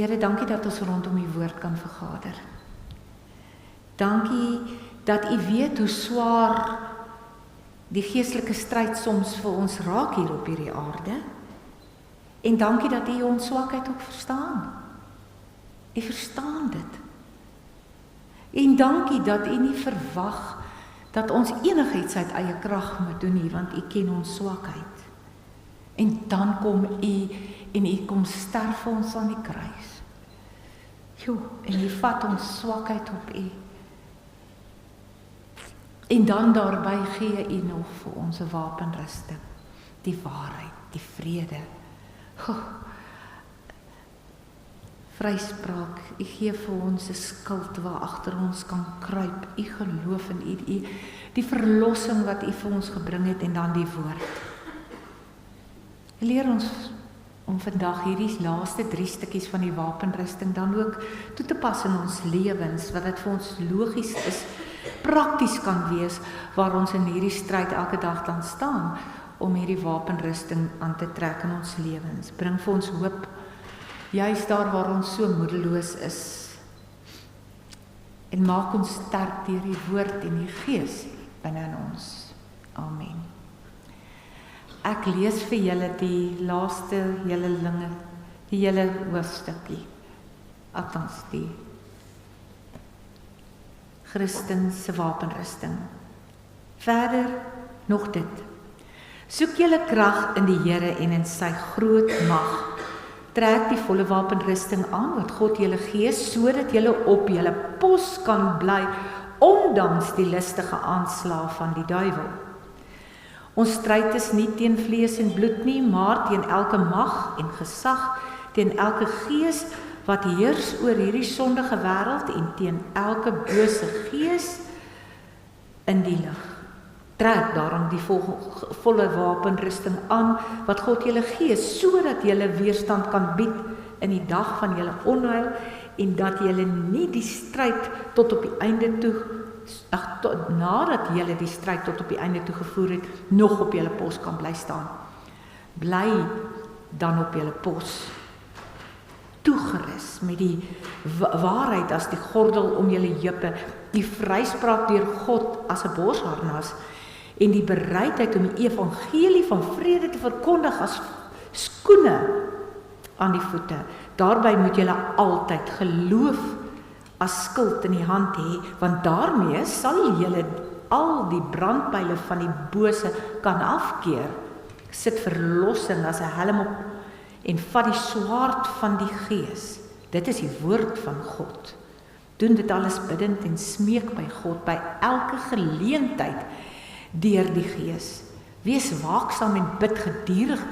Here, dankie dat ons rondom die woord kan vergader. Dankie dat U weet hoe swaar die geestelike stryd soms vir ons raak hier op hierdie aarde. En dankie dat U ons swakheid ook verstaan. U verstaan dit. En dankie dat U nie verwag dat ons enigiets uit eie krag moet doen nie, want U ken ons swakheid. En dan kom U en U kom sterf vir ons aan die kruis. En U vat ons swakheid op U. En dan daarby gee U nog vir ons 'n wapenrusting, die waarheid, die vrede. Vryspraak, U gee vir ons 'n skild waar agter ons kan kruip. U geloof in U, die verlossing wat U vir ons gebring het en dan die woord. Leer ons om vandag hierdie laaste 3 stukkies van die wapenrusting dan ook toe te pas in ons lewens, wat dit vir ons logies is, prakties kan wees, waar ons in hierdie stryd elke dag dan staan, om hierdie wapenrusting aan te trek in ons lewens. Bring vir ons hoop, juist daar waar ons so moedeloos is. En maak ons sterk deur die woord en die gees binne in ons. Amen. Ek lees vir julle die laaste die hele hoofstukkie. Althans die Christen se wapenrusting. Verder nog dit. Soek julle krag in die Here en in sy groot mag. Trek die volle wapenrusting aan wat God julle gee, sodat julle op julle pos kan bly, ondanks die listige aanslae van die duiwel. Ons stryd is nie teen vlees en bloed nie, maar teen elke mag en gesag, teen elke gees wat heers oor hierdie sondige wêreld en teen elke bose gees in die lig. Trek daarom die volle wapenrusting aan wat God julle gee, sodat julle weerstand kan bied in die dag van julle onheil en dat julle nie die stryd tot op die einde toe, nadat julle die stryd tot op die einde toe gevoer het, nog op julle pos kan bly staan. Bly dan op julle pos, toegerus met die waarheid as die gordel om julle heupe, die vryspraak deur God as 'n borsharnas en die bereidheid om die evangelie van vrede te verkondig as skoene aan die voete. Daarby moet julle altyd geloof as skild in die hand hê, want daarmee sal julle al die brandpyle van die bose kan afkeer. Sit verlossing as 'n helm op en vat die swaard van die Gees. Dit is die woord van God. Doen dit alles bidtend en smeek by God by elke geleentheid deur die Gees. Wees waaksaam en bid gedurig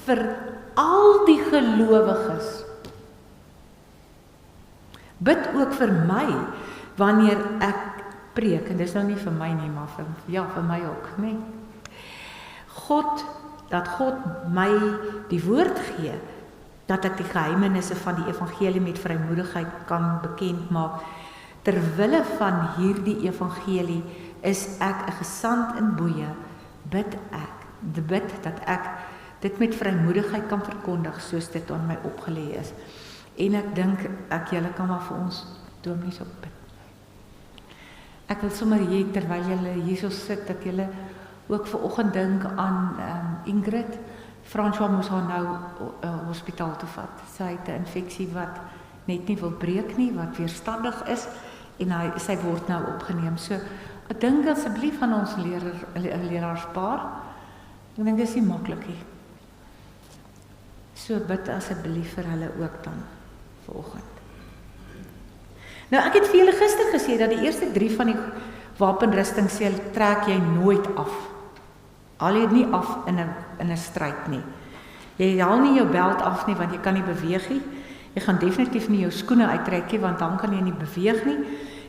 vir al die gelowiges. Bid ook vir my wanneer ek preek, en dis nou nie vir my nie, maar vir my ook, nee. Dat God my die woord gee, dat ek die geheimenisse van die evangelie met vrymoedigheid kan bekend maak. Terwille van hierdie evangelie is ek 'n gesant in boeye, bid dat ek dit met vrymoedigheid kan verkondig, soos dit aan my opgelê is. En ek dink, julle kan maar vir ons dominees ook bid. Ek wil sommer hier, terwyl julle hierso sit, dat julle ook vanoggend dink aan Ingrid. François moes haar nou hospitaal toe vat. Sy het 'n infeksie wat net nie wil breek nie, wat weerstandig is, en sy word nou opgeneem. So, ek dink asseblief aan ons leraarspaar. Ek dink dit is nie maklik nie. So bid asseblief vir hulle ook dan vanoggend. Nou, ek het vir julle gister gesê dat die eerste 3 van die wapenrusting sê, trek jy nooit af. Haal jy nie af in 'n stryd nie. Jy haal nie jou beld af nie, want jy kan nie beweeg nie. Jy gaan definitief nie jou skoene uittrek nie, want dan kan jy nie beweeg nie.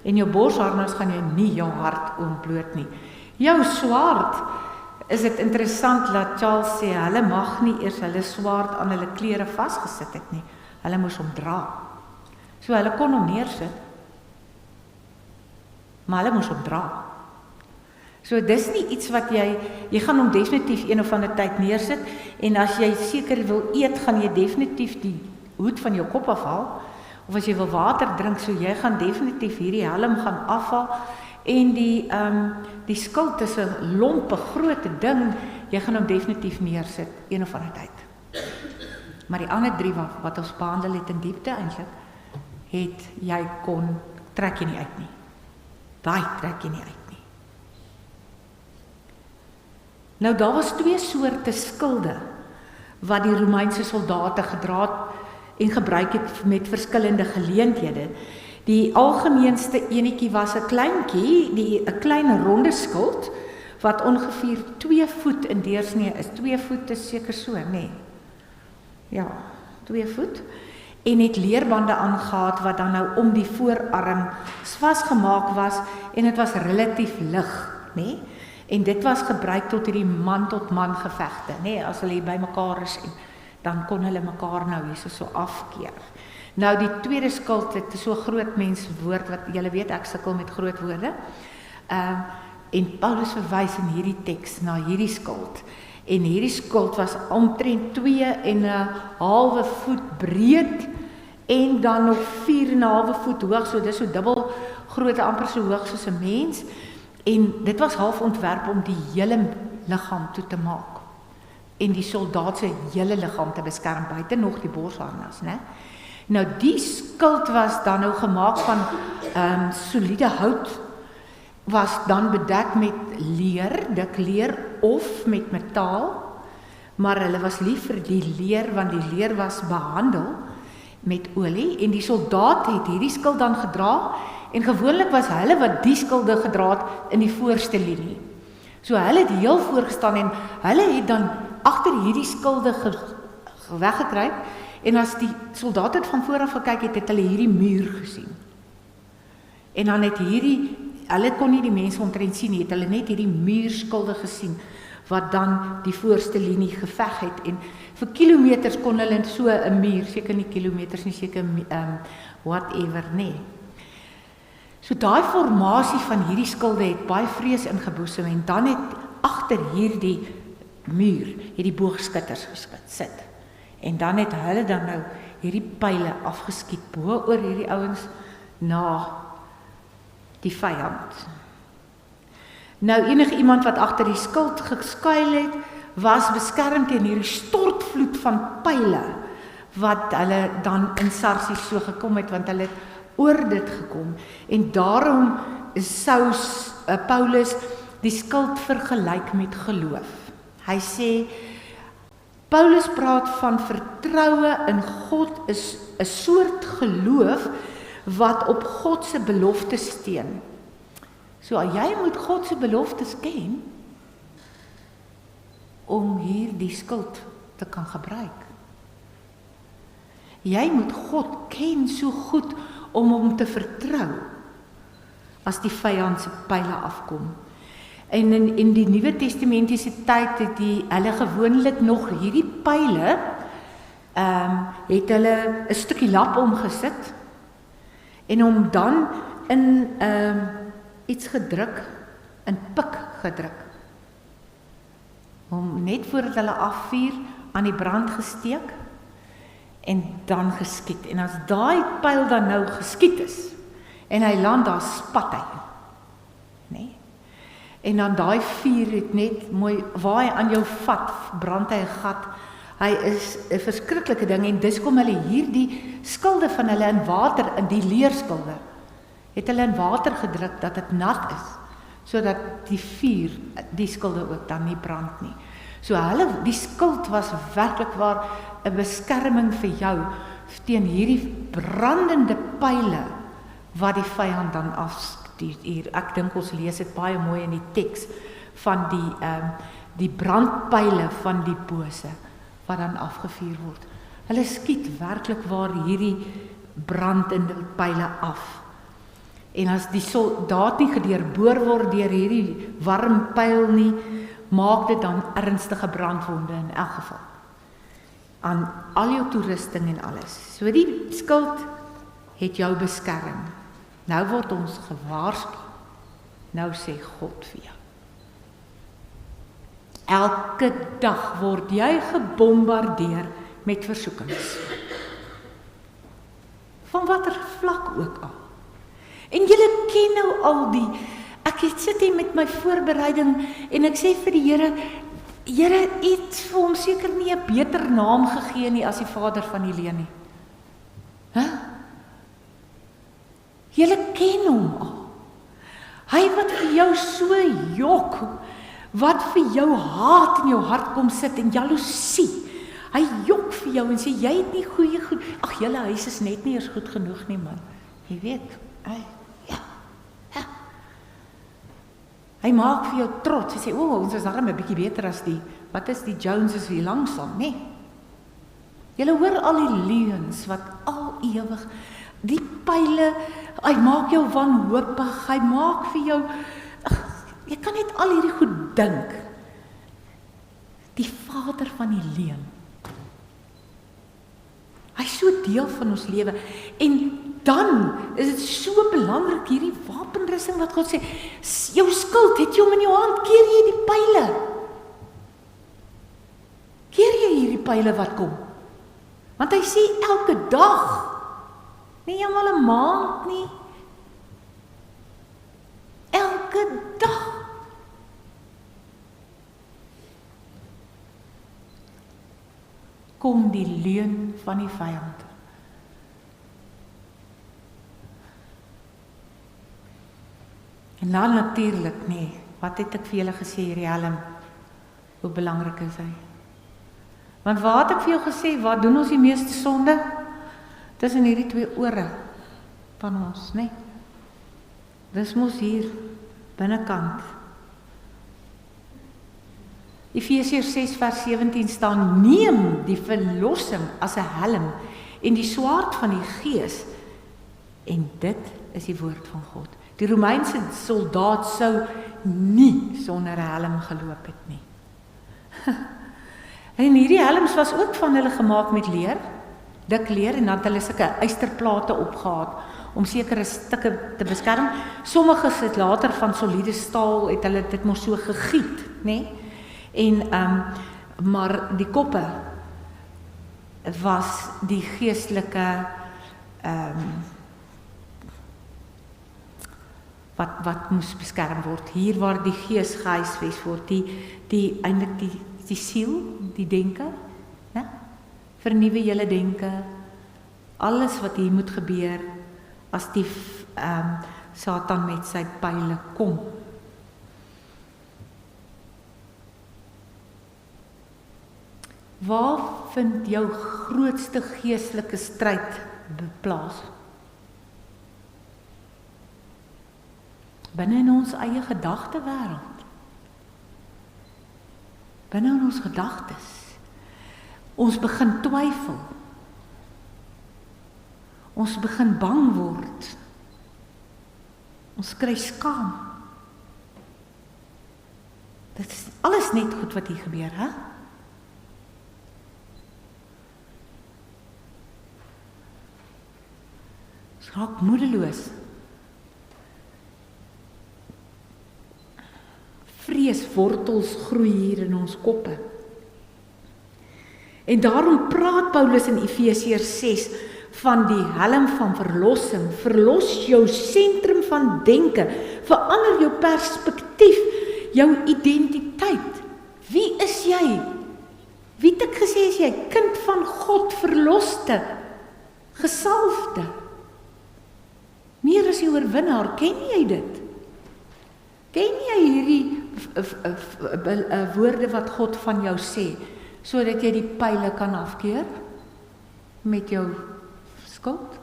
En jou borsharnas gaan jy nie jou hart ontbloot nie. Jou swaard, is dit interessant dat Charles sê, hulle mag nie eers hulle swaard aan hulle klere vasgesit het nie. Hulle moes hom dra. So hulle kon hom neersit, maar hulle moes hom dra. So dis nie iets wat jy gaan hom definitief een of ander tyd neersit, en as jy seker wil eet, gaan jy definitief die hoed van jou kop afhaal, of as jy wil water drink, so jy gaan definitief hierdie helm gaan afhaal, en die skild is 'n lompe groot ding, jy gaan hom definitief neersit, een of ander tyd. Maar die ander 3 wat ons behandel het in diepte eintlik, trek jy nie uit nie. Daai trek jy nie uit nie. Nou daar was 2 soorte skilde wat die Romeinse soldate gedra het en gebruik het met verskillende geleenthede. Die algemeenste enetjie was 'n kleintjie, 'n klein ronde skild wat ongeveer 2 voet in deursnee is. 2 voet is seker so, nee. Ja, 2 voet. En het leerbande aangehad wat dan nou om die voorarm vasgemaak was en dit was relatief lig, nee. En dit was gebruik tot hierdie man-tot-man gevegte, nee, as hulle by mekaar is en dan kon hulle mekaar nou hierso so afkeer. Nou die tweede skild, dit is so 'n groot mens woord wat julle weet ek sukkel met groot woorde. En Paulus verwys in hierdie teks na hierdie skild. En hierdie skild was omtrent 2,5 voet breed en dan nog 4,5 voet hoog, so dis so dubbel groot, amper so hoog soos 'n mens. En dit was half ontwerp om die hele liggaam toe te maak. En die soldaat se hele liggaam te beskerm, buite nog die borsharnas, né? Nou die skild was dan nou gemaak van soliede hout, was dan bedek met leer, dik leer of met metaal, maar hulle was lief vir die leer, want die leer was behandel met olie, en die soldaat het hierdie skild dan gedra, en gewoonlik was hulle wat die skilde gedra het in die voorste linie. So hulle het heel voorgestaan en hulle het dan agter hierdie skilde weggekruip, en as die soldaat het van voor af gekyk het hulle hierdie muur gesien. En dan het hulle kon nie die mense omtrent sien nie, het hulle net hierdie muurskilde gesien, wat dan die voorste linie geveg het, en vir kilometers kon hulle so 'n muur, seker nie kilometers nie, seker whatever, nee. So daai formasie van hierdie skilde het baie vrees ingeboesem, en dan het agter hierdie muur, het die boogskutters gesit. En dan het hulle dan nou hierdie pyle afgeskiet bo oor hierdie ouens na die vyand. Nou enige iemand wat agter die skild geskuil het, was beskerm teen hierdie stortvloed van pyle wat hulle dan in Sarsis so gekom het, want hulle het oor dit gekom. En daarom sou Paulus die skild vergelyk met geloof. Hy sê Paulus praat van vertroue in God is 'n soort geloof wat op God se beloftes steun. So jy moet God se beloftes ken om hierdie skild te kan gebruik. Jy moet God ken so goed om hom te vertrou as die vyand se pyle afkom. En in die Nuwe Testamentiese tyd het hulle gewoonlik nog hierdie pyle, het hulle 'n stukkie lap omgesit en hom dan in iets gedruk, in pik gedruk. Hom net voordat hulle afvuur aan die brand gesteek en dan geskiet. En as daai pyl dan nou geskiet is en hy land, daar spat hy. Nee. En dan daai vuur het net mooi, waar hy aan jou vat, brand hy 'n gat. Hy is 'n verskriklike ding, en dis kom hulle hierdie skilde van hulle in water, in die leerskilde, het hulle in water gedruk dat dit nat is, sodat die vuur, die skilde ook dan nie brand nie. So die skild was werklik waar 'n beskerming vir jou teen hierdie brandende pyle wat die vyand dan afstuur. Ek dink ons lees dit baie mooi in die teks van die brandpyle van die bose wat dan afgevuur word. Hulle skiet werklik waar hierdie brandende pyle af. En as die soldaat nie gedeurboor word deur hierdie warm pyl nie, maak dit dan ernstige brandwonde in elk geval aan al jou toerusting en alles. So die skild het jou beskerm. Nou word ons gewaarsku. Nou sê God vir jou. Elke dag word jy gebombardeer met versoekings. Van van watter vlak ook al. En julle ken nou al die, ek sit hier met my voorbereiding, en ek sê vir die Here het vir hom seker nie 'n beter naam gegee nie as die vader van Helene nie. Julle ken hom al. Hy wat vir jou so jok, wat vir jou haat in jou hart kom sit en jaloesie. Hy jok vir jou en sê, jy het nie goeie goed. Ag, julle huis is net nie eers goed genoeg nie, man. Jy weet, ja. Hy maak vir jou trots. Hy sê, ons is darm 'n bietjie beter as wat is die Joneses hier langsaan, nee. Julle hoor al die leuns wat al ewig, die pile, hy maak jou wanhoopig, hy maak vir jou, jy kan net al hierdie goed dink. Die vader van die leuen. Hy is so deel van ons lewe. En dan is dit so belangrik, hierdie wapenrusting wat God sê, jou skild het jy om in jou hand, keer jy die pile. Keer jy hierdie pile wat kom. Want hy sê elke dag, nie eenmal 'n maand nie, elke dag. Kom die leuen van die vyand. En dan natuurlik, nee, wat het ek vir julle gesê, hierdie helm, hoe belangrik is hy? Want wat het ek vir jou gesê, wat doen ons die meeste sonde? Tussen hierdie twee ore van ons, nee. Dis mos hier, binnekant. Efesiërs 6 vers 17 staan, neem die verlossing as 'n helm en die swaard van die Gees, en dit is die woord van God. Die Romeinse soldaat sou nie sonder 'n helm geloop het nie. En hierdie helms was ook van hulle gemaak met leer, dik leer, en dan het hulle sulke ysterplate opgehad om sekere stukke te beskerm. Sommiges het later van soliede staal, het hulle dit mos so gegiet, nee? En maar die koppe was die geestelike wat moes beskerm word. Hier waar die gees gehuisves word, eintlik die siel, die denke, né? Vernuwe julle denke. Alles wat hier moet gebeur as die Satan met sy pile kom. Waar vind jou grootste geestelike stryd plaas? Binne in ons eie gedagtewêreld. Binne in ons gedagtes. Ons begin twyfel. Ons begin bang word. Ons kry skaam. Dit is alles net goed wat hier gebeur, hè? Ons raak moedeloos. Vreeswortels groei hier in ons koppe. En daarom praat Paulus in Efesiërs 6 van die helm van verlossing. Verlos jou sentrum van denke, verander jou perspektief, jou identiteit. Wie is jy? Wie het ek gesê is jy? Kind van God, verloste, gesalfde. Meer as die oorwinnaar, ken jy dit? Ken jy hierdie woorde wat God van jou sê, sodat jy die pile kan afkeer met jou skuld?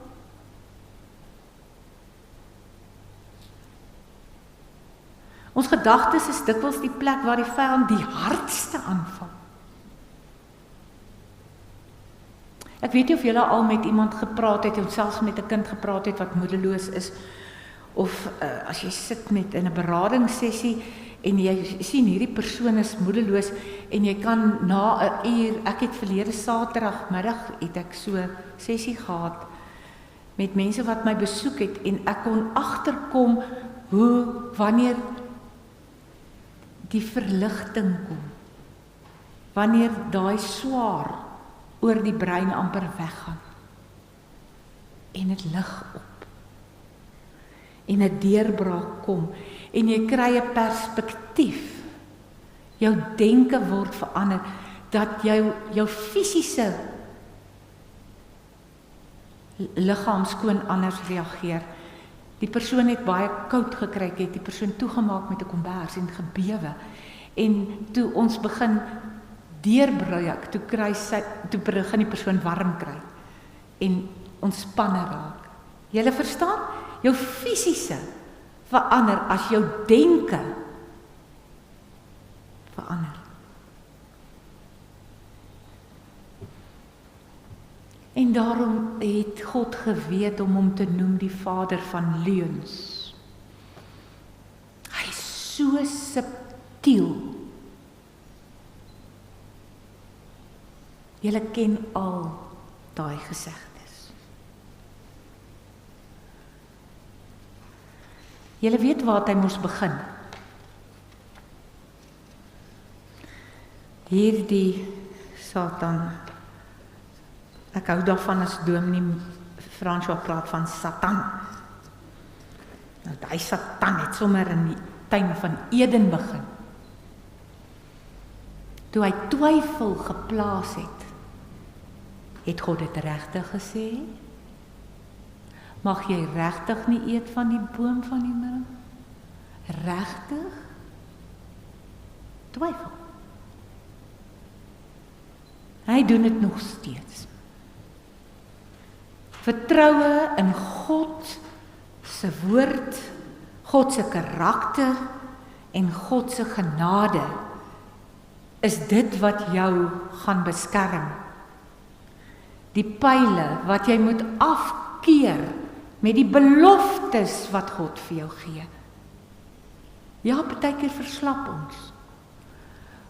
Ons gedagtes is dikwels die plek waar die vyand die hardste aanval. Ek weet nie of julle al met iemand gepraat het, of selfs met 'n kind gepraat het wat moedeloos is, of as jy sit met in 'n beradingssessie en jy sien hierdie persoon is moedeloos en jy kan na 'n uur, ek het verlede Saterdagmiddag het ek so sessie gehad met mense wat my besoek het en ek kon agterkom hoe wanneer die verligting kom, wanneer daai swaar oor die brein amper weggaan. en dit lig op. En 'n deurbraak kom en jy kry 'n perspektief. Jou denke word verander, dat jou fisiese liggaam skoon anders reageer. Die persoon het baie koud gekry, het die persoon toegemaak met 'n kombers en gebewe. En toe ons begin deurbreek, toe begin die persoon warm kry en ontspanne raak. Julle verstaan? Jou fisiese verander as jou denke verander. En daarom het God geweet om hom te noem die Vader van leuns. Hy is so subtiel. Julle ken al daai gesegdes. Julle weet waar hy moes begin. Hierdie Satan. Ek hou daarvan as Dominee François praat van Satan. Nou daai Satan het sommer in die tuin van Eden begin. Toe hy twyfel geplaas het God dit regtig gesê? Mag jy regtig nie eet van die boom van die middag? Regtig? Twyfel. Hy doen dit nog steeds. Vertroue in God se woord, God se karakter en God se genade is dit wat jou gaan beskerm. Die pile wat jy moet afkeer met die beloftes wat God vir jou gee. Ja, partykeer verslap ons.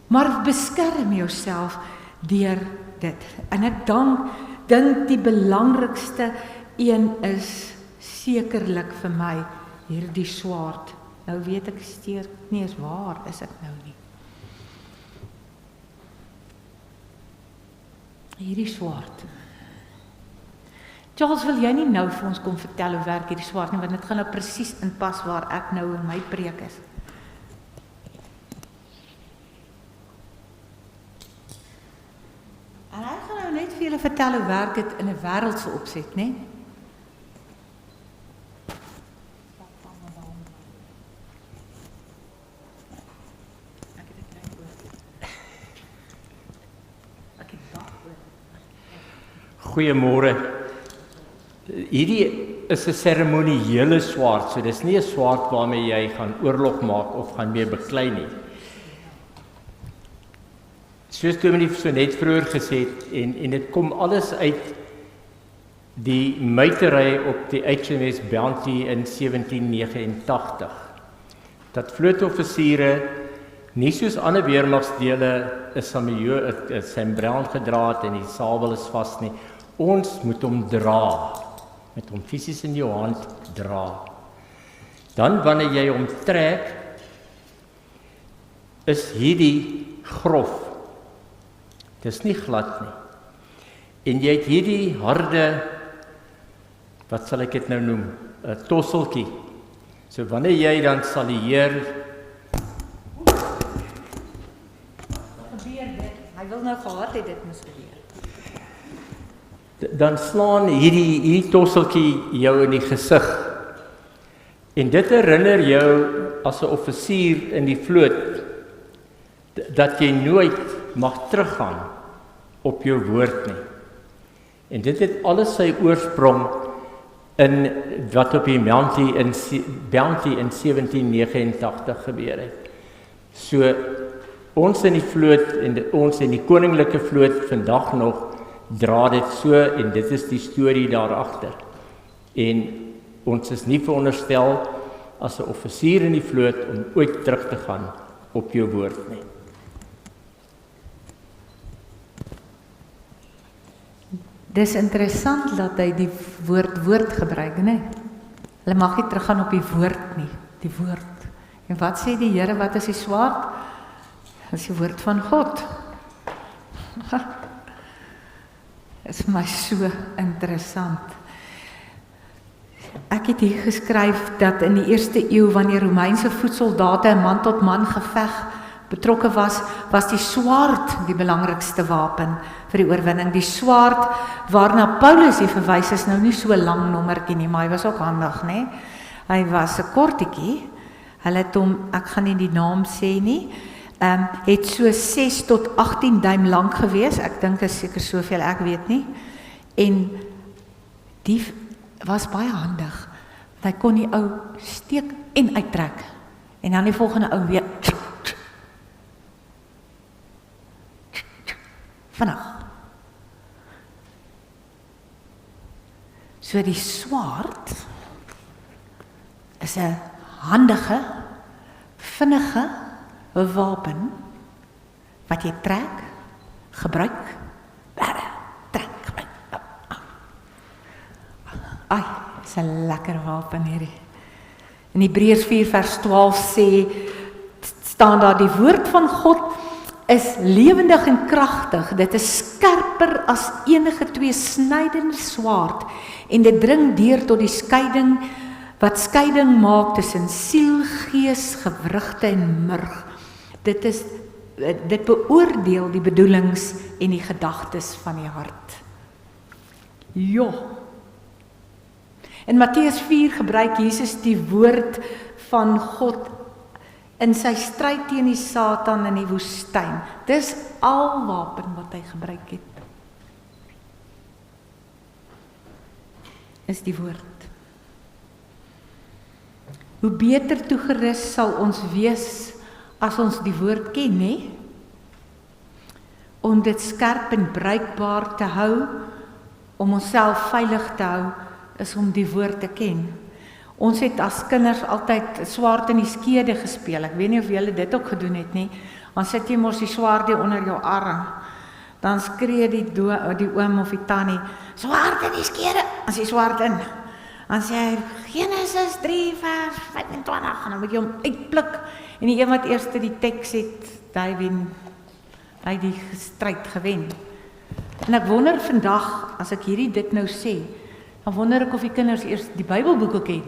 Maar beskerm jouself deur dit. En ek dink die belangrikste een is sekerlik vir my hierdie swaard. Nou weet ek steeds nie eens waar is ek nou nie. Hierdie swaard. Charles, wil jy nie nou vir ons kom vertel hoe werk hierdie swaard nie, want dit gaan nou presies inpas waar ek nou in my preek is. En hy gaan nou net vir julle vertel hoe werk dit in 'n wêreldse opset, né? Goeiemôre. Hierdie is 'n seremonieele swaard, so dis nie 'n swaard waarmee jy gaan oorlog maak of gaan mee beklei nie. Soos Dominee so net vroeër gesê het, en dit kom alles uit die muitery op die HMS Bounty in 1789. Dat vlootoffisiere nie soos ander weermagsdele 'n sambreel gedra het en die sabel is vas nie. Ons moet hom dra, met hom fisies in jou hand dra. Dan wanneer jy hom trek, is hierdie grof. Dis nie glad nie. En jy het hierdie harde, wat sal ek dit nou noem, 'n tosseltjie. So wanneer jy dan salieer, Wat gebeur dit? Hy wil nou gehad het dit moes gebeur. dan slaan hierdie tosseltjie jou in die gesig. En dit herinner jou as 'n offisier in die vloot dat jy nooit mag teruggaan op jou woord nie. En dit het alles sy oorsprong in wat op die Bounty in 1789 gebeur het. So ons in die vloot en ons in die koninklike vloot vandag nog dra dit so, en dit is die storie daar agter. En ons is nie veronderstel as 'n offisier in die vloot om ooit terug te gaan op jou woord nie. Dis interessant dat hy die woord gebruik, né? Hulle mag nie teruggaan op die woord nie, die woord. En wat sê die Here, wat is die swaard? Dis die woord van God. Dit is my so interessant. Ek het hier geskryf dat in die 1ste eeu, wanneer Romeinse voetsoldate 'n man tot man geveg betrokke was, was die swaard die belangrikste wapen vir die oorwinning. Die swaard waarna Paulus hier verwys is nou nie so 'n lang nommertjie nie, maar hy was ook handig, né? Hy was 'n kortetjie. Hulle het hom, ek gaan nie die naam sê nie, het so 6 tot 18 duim lank gewees. Ek dink is seker soveel, ek weet nie. En die was baie handig. Hy kon die ou steek en uittrek. En dan die volgende ou weer vinnig. So die swaard is 'n handige, vinnige wapen wat jy trek, gebruik, trek, gebruik. Ai, is 'n lekker wapen hierdie. In Hebreërs 4 vers 12 staan daar die woord van God is lewendig en kragtig. Dit is skerper as enige tweesnydende swaard en dit dring deur tot die skeiding wat skeiding maak tussen siel, gees, gewrigte en murg. Dit beoordeel die bedoelings en die gedagtes van die hart. Ja. In Matteus 4 gebruik Jesus die woord van God in sy stryd teen die Satan in die woestyn. Dis al wapen wat hy gebruik het. Is die woord. Hoe beter toegerus sal ons wees as ons die woord ken, hè? Om dit skerp en bruikbaar te hou, om onsself veilig te hou, is om die woord te ken. Ons het as kinders altyd swaard in die skede gespeel. Ek weet nie of julle dit ook gedoen het nie. Dan sit jy mos die swaard onder jou arm. Dan skree die oom of die tannie, swaard in die skede, as jy swaard in. Dan sê hy, Genesis 3 vers 25, en dan moet jy hom uitpluk. En die een wat eerste die teks het, hy die stryd gewen. En ek wonder vandag, as ek dit nou sê, dan wonder ek of die kinders eers die Bybelboeke ken.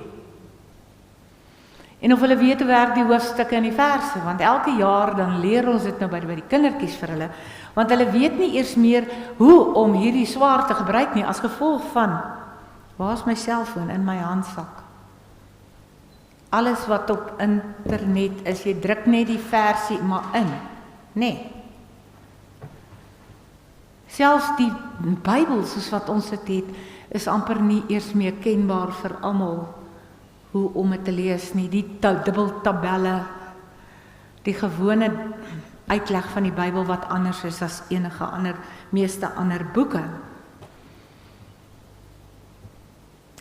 En of hulle weet hoe werk die hoofstukke en die verse, want elke jaar dan leer ons dit nou by die kindertjies vir hulle, want hulle weet nie eers meer hoe om hierdie swaard te gebruik nie, as gevolg van, waar is my selfoon in my handsak? Alles wat op internet is, jy druk net die versie maar in, nee. Selfs die Bybel, soos wat ons dit het, is amper nie eers meer kenbaar vir almal hoe om dit te lees nie. Die dubbeltabelle, die gewone uitleg van die Bybel wat anders is as enige ander, meeste ander boeke.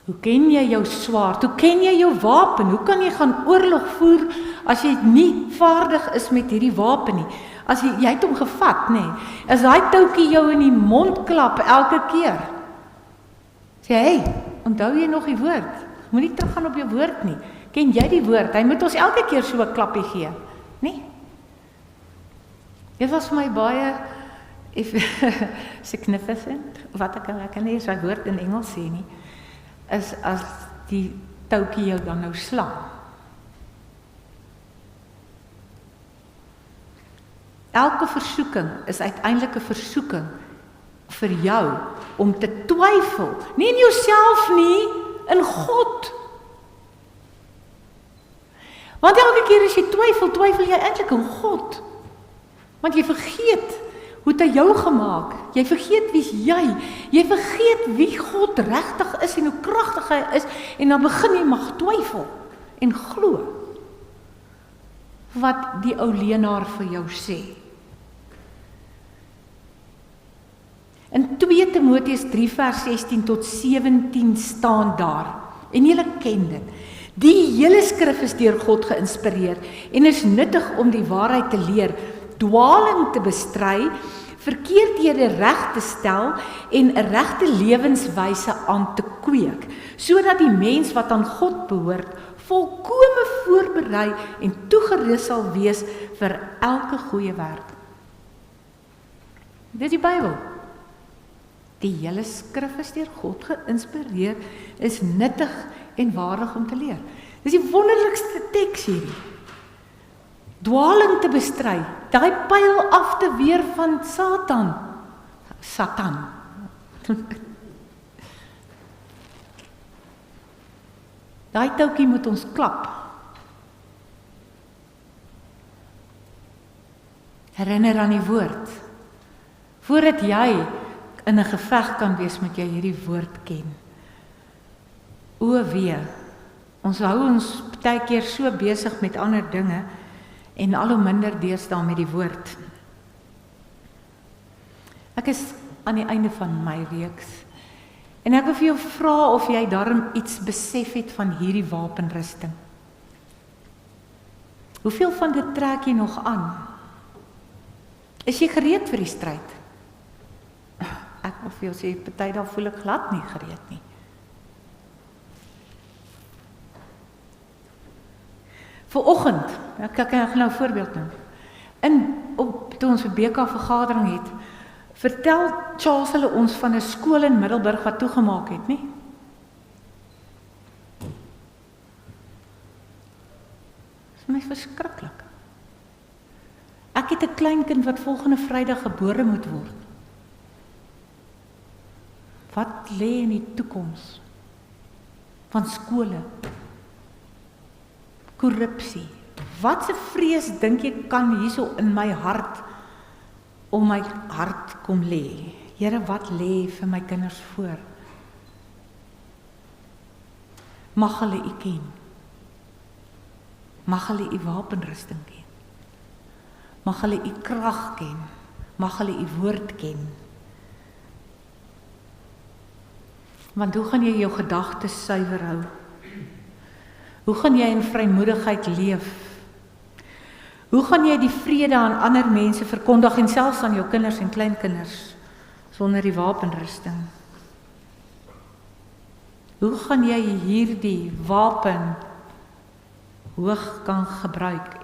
Hoe ken jy jou swaard? Hoe ken jy jou wapen? Hoe kan jy gaan oorlog voer as jy nie vaardig is met hierdie wapen nie? As jy het hom gevat, nê? As daai toukie jou in die mond klap elke keer. Sê, hey, onthou jy nog die woord? Moenie teruggaan op jou woord nie. Ken jy die woord? Hy moet ons elke keer so 'n klappie gee, nie? Dit was vir my baie significant, wat ek kan nie sy woord in Engels sê nie, is as die toukie jou dan nou slaan. Elke versoeking is uiteindelik 'n versoeking vir jou om te twyfel, nie in jouself nie, in God. Want elke keer as jy twyfel jy eintlik in God. Want jy vergeet hoe het hy jou gemaak. Jy vergeet wie's jy. Jy vergeet wie God regtig is en hoe kragtig hy is en dan begin jy mag twyfel en glo wat die ou leenaar vir jou sê. In 2 Timoteus 3 vers 16 tot 17 staan daar, en julle ken dit, die hele skrif is deur God geïnspireer en is nuttig om die waarheid te leer, dwaling te bestry, verkeerdhede reg te stel en 'n regte lewenswyse aan te kweek, sodat die mens wat aan God behoort, volkome voorberei en toegerus sal wees vir elke goeie werk. Dit is die Bybel. Die hele skrif is deur God geïnspireer, is nuttig en waardig om te leer. Dis die wonderlikste teks hierdie. Dwaling te bestry, daai pyl af te weer van Satan. Daai toukie moet ons klap. Herinner aan die woord. Voordat jy in 'n geveg kan wees, moet jy hierdie woord ken. O wee, ons hou ons baie keer so besig met ander dinge en al hoe minder deesdae met die woord. Ek is aan die einde van my reeks en ek wil vir jou vra of jy daarom iets besef het van hierdie wapenrusting. Hoeveel van dit trek jy nog aan? Is jy gereed vir die stryd? Ek wil vir jou sê, party daar voel ek glad nie gereed nie. Vanoggend, ek gaan nou 'n voorbeeld noem. Toe ons 'n BK vergadering het, vertel Charles hulle ons van 'n skool in Middelburg wat toegemaak het, nie? Dit is my verskriklik. Ek het 'n kleinkind wat volgende Vrydag gebore moet word. Wat lê in die toekoms van skole? Korrupsie. Wat 'n vrees dink jy kan hierso in my hart om my hart kom lê? Here, wat lê vir my kinders voor? Mag hulle U ken. Mag hulle U wapenrusting ken. Mag hulle U krag ken. Mag hulle U woord ken. Want hoe gaan jy jou gedagtes suiwer hou? Hoe gaan jy in vrymoedigheid leef? Hoe gaan jy die vrede aan ander mense verkondig en selfs aan jou kinders en kleinkinders sonder die wapenrusting? Hoe gaan jy hierdie wapen hoog kan gebruik,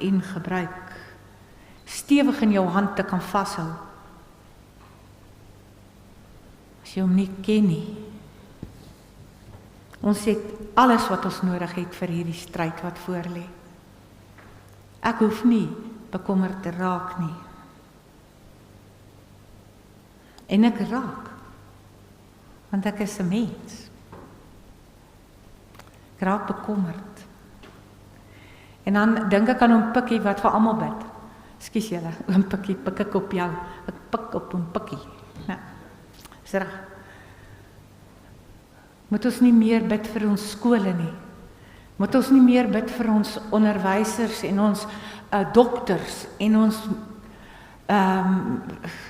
stewig in jou hand te kan vashou? As jy hom nie ken nie. Ons het alles wat ons nodig het vir hierdie stryd wat voor lê. Ek hoef nie bekommerd te raak nie. En ek raak, want ek is 'n mens. Ek raak bekommerd. En dan dink ek aan hom Pikkie wat vir almal bid. Ekskuus julle, oom Pikkie, pik ek op jou. Ek pik op hom Pikkie. Nou, is reg. Moet ons nie meer bid vir ons skole nie. Moet ons nie meer bid vir ons onderwysers en ons dokters en ons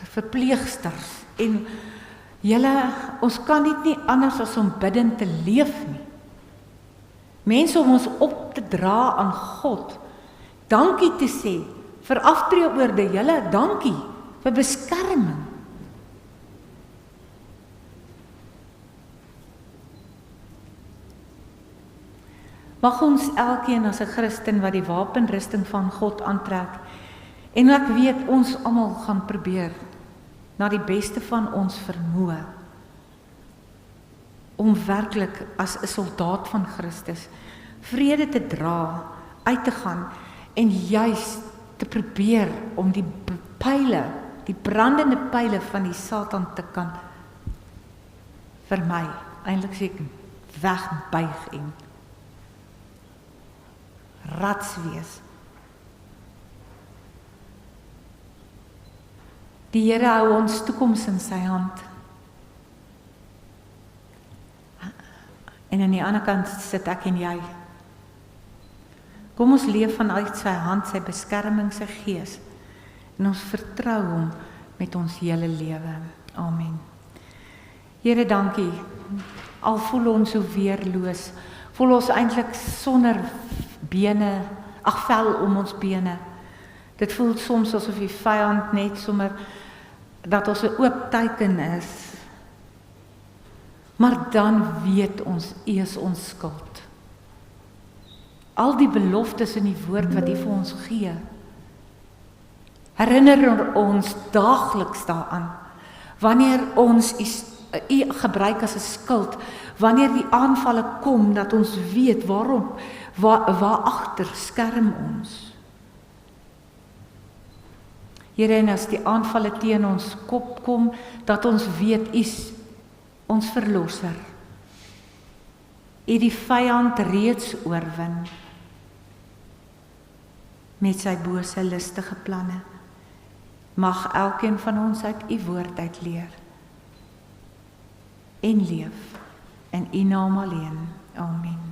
verpleegsters en julle, ons kan dit nie anders as om biddend te leef nie. Mense om ons op te dra aan God, dankie te sê vir aftreeoorde, julle, dankie vir beskerming. Mag ons elkeen as 'n Christen wat die wapenrusting van God aantrek, en ek weet ons almal gaan probeer na die beste van ons vermoë om werklik as 'n soldaat van Christus vrede te dra, uit te gaan en juis te probeer om die pyle, die brandende pyle van die Satan te kan vir my eintlik sê ek wegbuig en rats wees. Die Here hou ons toekoms in sy hand. En aan die ander kant sit ek en jy. Kom ons leef vanuit sy hand, sy beskerming, sy gees. En ons vertrou hom met ons hele lewe. Amen. Here, dankie. Al voel ons so weerloos, voel ons eintlik sonder bene, vel om ons bene. Dit voel soms asof die vyand net sommer dat ons 'n oop teiken is. Maar dan weet ons, U is ons skuld. Al die beloftes in die woord wat U vir ons gee, herinner ons daagliks daaraan. Wanneer ons U gebruik as 'n skild, wanneer die aanvalle kom, dat ons weet waarom, waar agter skerm ons. Here, en as die aanvalle teen ons kop kom, dat ons weet, U is ons verlosser. U het die vyand reeds oorwin met sy bose listige planne. Mag elkeen van ons uit U woord uit leer en leef in U naam alleen. Amen.